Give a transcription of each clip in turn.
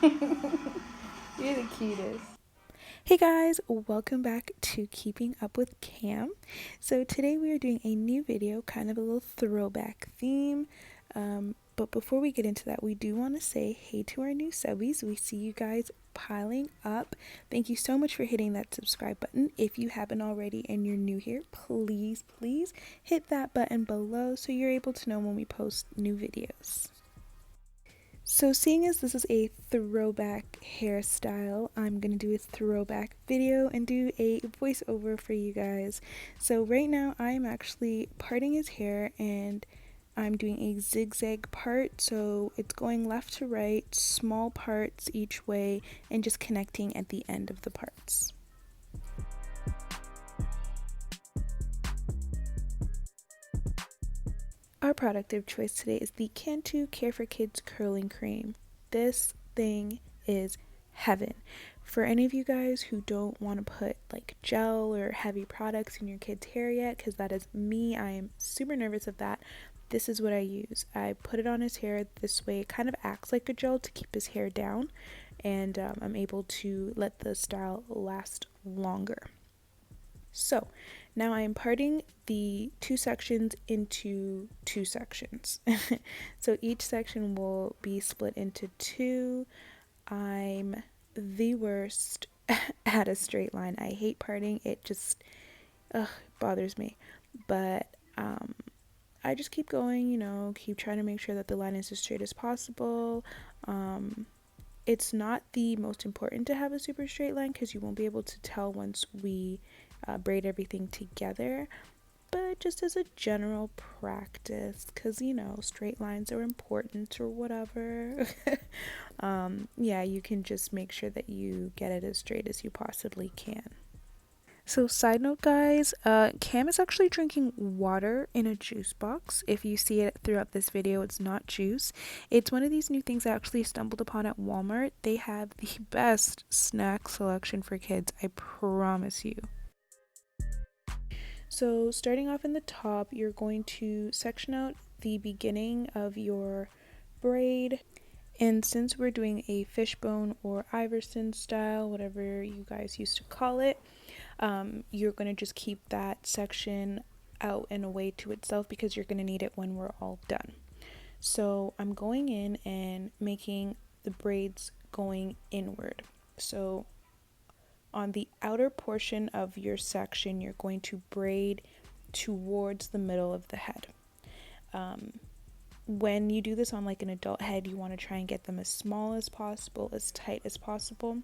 You're the cutest. Hey guys, welcome back to Keeping Up with Kham. So today we are doing a new video, kind of a little throwback theme. But before we get into that, we do want to say hey to our new subbies. We see you guys piling up. Thank you so much for hitting that subscribe button. If you haven't already and you're new here, please hit that button below so you're able to know when we post new videos. So seeing as this is a throwback hairstyle, I'm going to do a throwback video and do a voiceover for you guys. So right now I'm actually parting his hair and I'm doing a zigzag part, so it's going left to right, small parts each way, and just connecting at the end of the parts. Our product of choice today is the Cantu Care for Kids Curling Cream. This thing is heaven. For any of you guys who don't want to put like gel or heavy products in your kid's hair yet, because that is me, I am super nervous of that, this is what I use. I put it on his hair this way. It kind of acts like a gel to keep his hair down, and I'm able to let the style last longer. So now I am parting the two sections into two sections. So each section will be split into two. I'm the worst at a straight line. I hate parting. It just bothers me. But I just keep going, keep trying to make sure that the line is as straight as possible. It's not the most important to have a super straight line because you won't be able to tell once we braid everything together, but just as a general practice, because straight lines are important or whatever. Yeah, you can just make sure that you get it as straight as you possibly can. So side note guys, Kham is actually drinking water in a juice box. If you see it throughout this video, it's not juice. It's one of these new things I actually stumbled upon at Walmart. They have the best snack selection for kids, I promise you. So starting off in the top, you're going to section out the beginning of your braid. And since we're doing a fishbone or Iverson style, whatever you guys used to call it, you're going to just keep that section out and away to itself because you're going to need it when we're all done. So I'm going in and making the braids going inward. So on the outer portion of your section, you're going to braid towards the middle of the head. When you do this on like an adult head, you want to try and get them as small as possible, as tight as possible.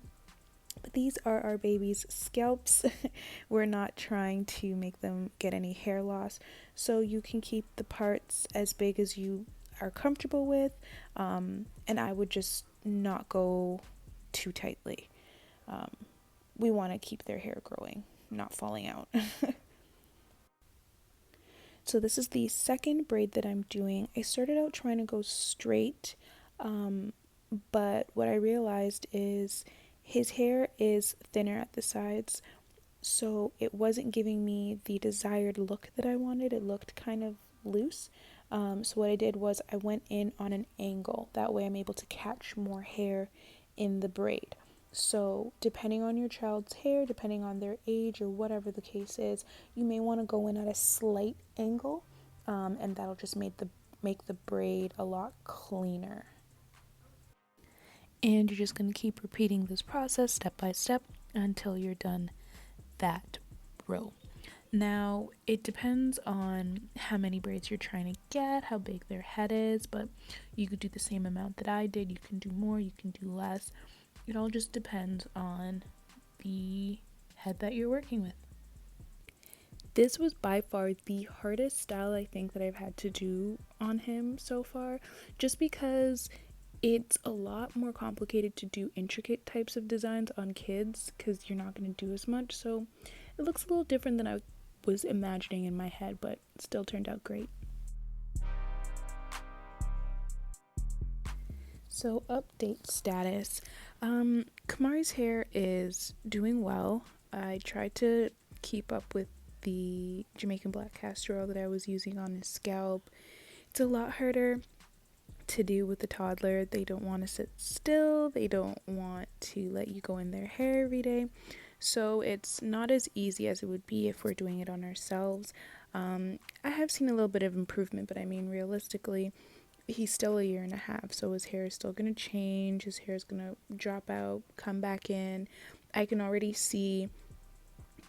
But these are our baby's scalps. We're not trying to make them get any hair loss. So you can keep the parts as big as you are comfortable with. And I would just not go too tightly. We want to keep their hair growing, not falling out. So this is the second braid that I'm doing. I started out trying to go straight, but what I realized is his hair is thinner at the sides, so it wasn't giving me the desired look that I wanted. It looked kind of loose. So what I did was I went in on an angle. That way I'm able to catch more hair in the braid. So depending on your child's hair, depending on their age or whatever the case is, you may want to go in at a slight angle, and that'll just make the braid a lot cleaner. And you're just going to keep repeating this process step by step until you're done that row. Now, it depends on how many braids you're trying to get, how big their head is, but you could do the same amount that I did. You can do more, you can do less. It all just depends on the head that you're working with. This was by far the hardest style I think that I've had to do on him so far, just because it's a lot more complicated to do intricate types of designs on kids because you're not going to do as much. So it looks a little different than I was imagining in my head, but it still turned out great. So update status. Kamari's hair is doing well. I tried to keep up with the Jamaican black castor oil that I was using on his scalp. It's a lot harder to do with the toddler. They don't want to sit still, they don't want to let you go in their hair every day. So it's not as easy as it would be if we're doing it on ourselves. I have seen a little bit of improvement, but I mean, realistically, he's still a year and a half, so his hair is still going to change. His hair is going to drop out, come back in. I can already see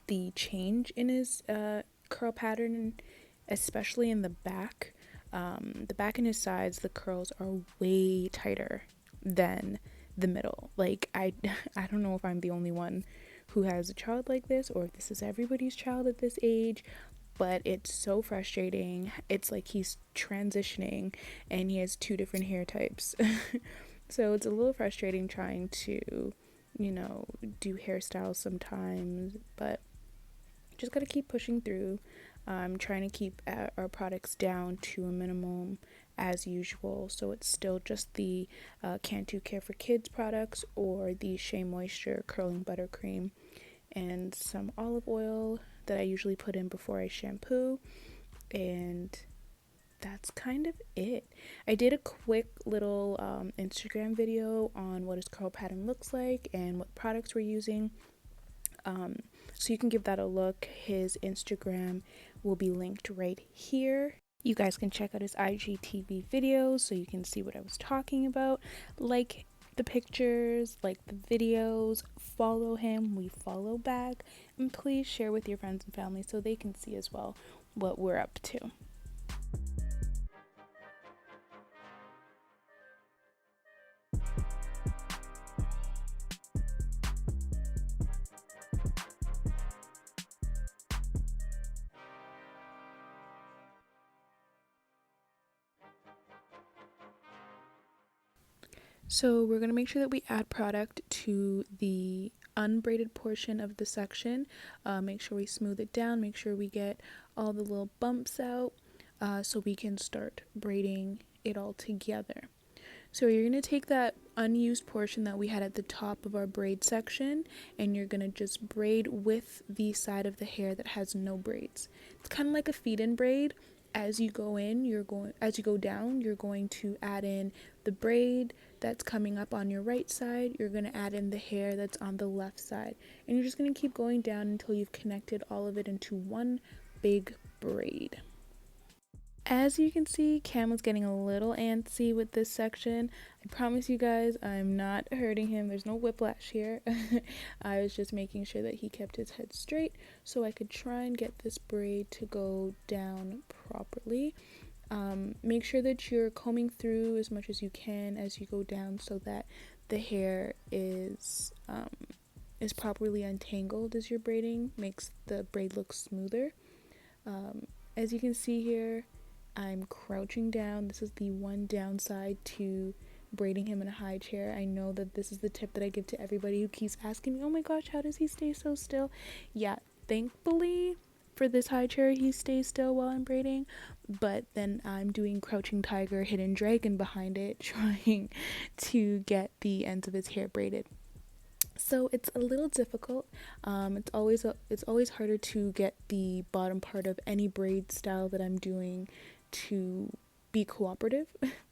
the change in his curl pattern, especially in the back. The back and his sides, the curls are way tighter than the middle. Like, I don't know if I'm the only one who has a child like this, or if this is everybody's child at this age, but it's so frustrating. It's like he's transitioning and he has two different hair types. So it's a little frustrating trying to, do hairstyles sometimes, but just gotta keep pushing through. Trying to keep our products down to a minimum as usual, so it's still just the Cantu Care for Kids products or the Shea Moisture Curling Buttercream and some olive oil that I usually put in before I shampoo, and that's kind of it. I did a quick little Instagram video on what his curl pattern looks like and what products we're using, so you can give that a look. His Instagram will be linked right here. You guys can check out his IGTV videos so you can see what I was talking about. Like the pictures, like the videos, follow him, we follow back, and please share with your friends and family so they can see as well what we're up to. So we're going to make sure that we add product to the unbraided portion of the section. Make sure we smooth it down, make sure we get all the little bumps out, so we can start braiding it all together. So you're going to take that unused portion that we had at the top of our braid section, and you're going to just braid with the side of the hair that has no braids. It's kind of like a feed-in braid. As you go down, you're going to add in the braid that's coming up on your right side. You're going to add in the hair that's on the left side, and you're just going to keep going down until you've connected all of it into one big braid. As you can see, Kham was getting a little antsy with this section. I promise you guys, I'm not hurting him. There's no whiplash here. I was just making sure that he kept his head straight so I could try and get this braid to go down properly. Make sure that you're combing through as much as you can as you go down so that the hair is properly untangled as you're braiding. Makes the braid look smoother. As you can see here, I'm crouching down. This is the one downside to braiding him in a high chair. I know that this is the tip that I give to everybody who keeps asking me, oh my gosh, how does he stay so still? Yeah, thankfully for this high chair he stays still while I'm braiding, but then I'm doing crouching tiger, hidden dragon behind it, trying to get the ends of his hair braided. So it's a little difficult. It's always harder to get the bottom part of any braid style that I'm doing to be cooperative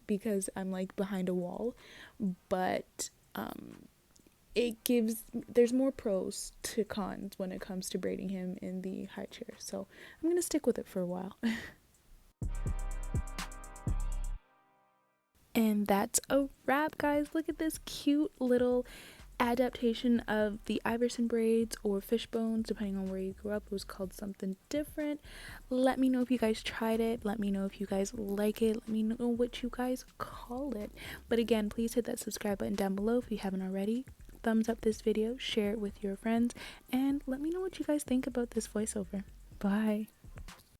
because I'm like behind a wall, but there's more pros to cons when it comes to braiding him in the high chair, so I'm gonna stick with it for a while. And that's a wrap, guys. Look at this cute little adaptation of the Iverson braids or Fishbones, depending on where you grew up. It was called something different. Let me know if you guys tried it. Let me know if you guys like it. Let me know what you guys call it. But again, please hit that subscribe button down below if you haven't already. Thumbs up this video, share it with your friends, and let me know what you guys think about this voiceover. Bye.